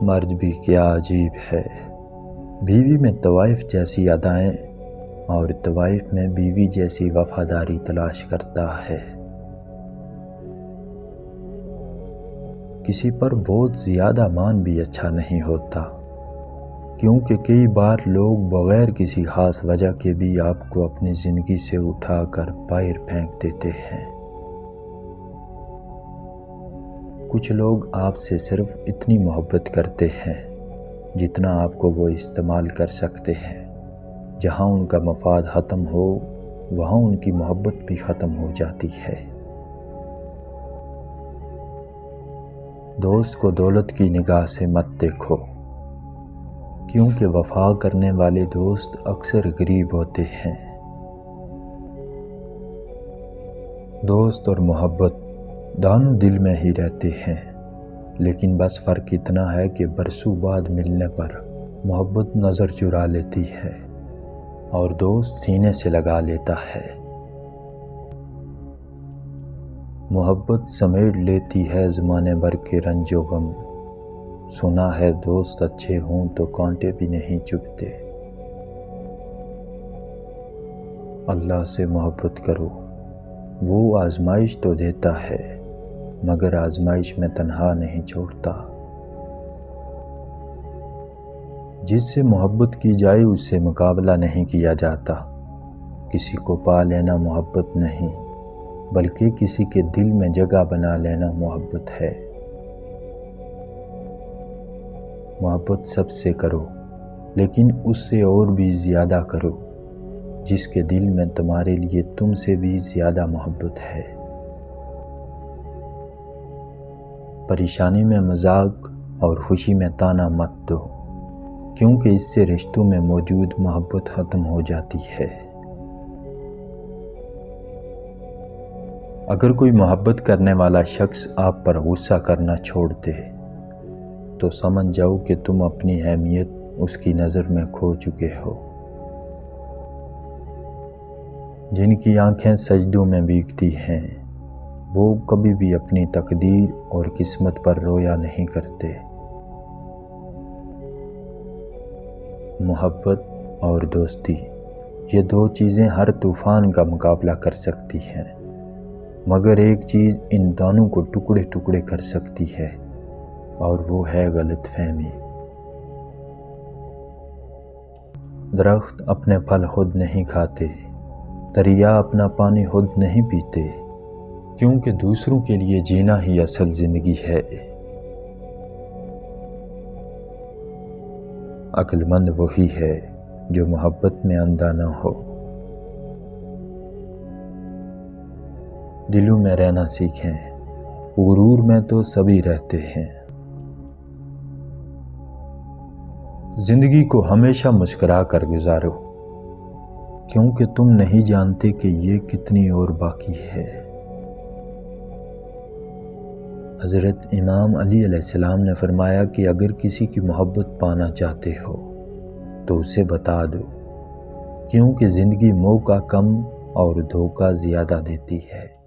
مرد بھی کیا عجیب ہے، بیوی میں طوائف جیسی ادائیں اور طوائف میں بیوی جیسی وفاداری تلاش کرتا ہے۔ کسی پر بہت زیادہ مان بھی اچھا نہیں ہوتا، کیونکہ کئی بار لوگ بغیر کسی خاص وجہ کے بھی آپ کو اپنی زندگی سے اٹھا کر باہر پھینک دیتے ہیں۔ کچھ لوگ آپ سے صرف اتنی محبت کرتے ہیں جتنا آپ کو وہ استعمال کر سکتے ہیں۔ جہاں ان کا مفاد ختم ہو، وہاں ان کی محبت بھی ختم ہو جاتی ہے۔ دوست کو دولت کی نگاہ سے مت دیکھو، کیونکہ وفا کرنے والے دوست اکثر غریب ہوتے ہیں۔ دوست اور محبت دونوں دل میں ہی رہتے ہیں، لیکن بس فرق اتنا ہے کہ برسوں بعد ملنے پر محبت نظر چرا لیتی ہے اور دوست سینے سے لگا لیتا ہے۔ محبت سمیٹ لیتی ہے زمانے بھر کے رنج و غم، سنا ہے دوست اچھے ہوں تو کانٹے بھی نہیں چبھتے۔ اللہ سے محبت کرو، وہ آزمائش تو دیتا ہے مگر آزمائش میں تنہا نہیں چھوڑتا۔ جس سے محبت کی جائے اس سے مقابلہ نہیں کیا جاتا۔ کسی کو پا لینا محبت نہیں، بلکہ کسی کے دل میں جگہ بنا لینا محبت ہے۔ محبت سب سے کرو، لیکن اس سے اور بھی زیادہ کرو جس کے دل میں تمہارے لیے تم سے بھی زیادہ محبت ہے۔ پریشانی میں مذاق اور خوشی میں طعنہ مت دو، کیونکہ اس سے رشتوں میں موجود محبت ختم ہو جاتی ہے۔ اگر کوئی محبت کرنے والا شخص آپ پر غصہ کرنا چھوڑ دے تو سمجھ جاؤ کہ تم اپنی اہمیت اس کی نظر میں کھو چکے ہو۔ جن کی آنکھیں سجدوں میں بھیگتی ہیں وہ کبھی بھی اپنی تقدیر اور قسمت پر رویا نہیں کرتے۔ محبت اور دوستی، یہ دو چیزیں ہر طوفان کا مقابلہ کر سکتی ہیں، مگر ایک چیز ان دونوں کو ٹکڑے ٹکڑے کر سکتی ہے اور وہ ہے غلط فہمی۔ درخت اپنے پھل خود نہیں کھاتے، دریا اپنا پانی خود نہیں پیتے، کیونکہ دوسروں کے لیے جینا ہی اصل زندگی ہے۔ عقل مند وہی ہے جو محبت میں اندھا نہ ہو۔ دلوں میں رہنا سیکھیں، غرور میں تو سبھی رہتے ہیں۔ زندگی کو ہمیشہ مسکرا کر گزارو، کیونکہ تم نہیں جانتے کہ یہ کتنی اور باقی ہے۔ حضرت امام علی علیہ السلام نے فرمایا کہ اگر کسی کی محبت پانا چاہتے ہو تو اسے بتا دو، کیونکہ زندگی موقع کم اور دھوکہ زیادہ دیتی ہے۔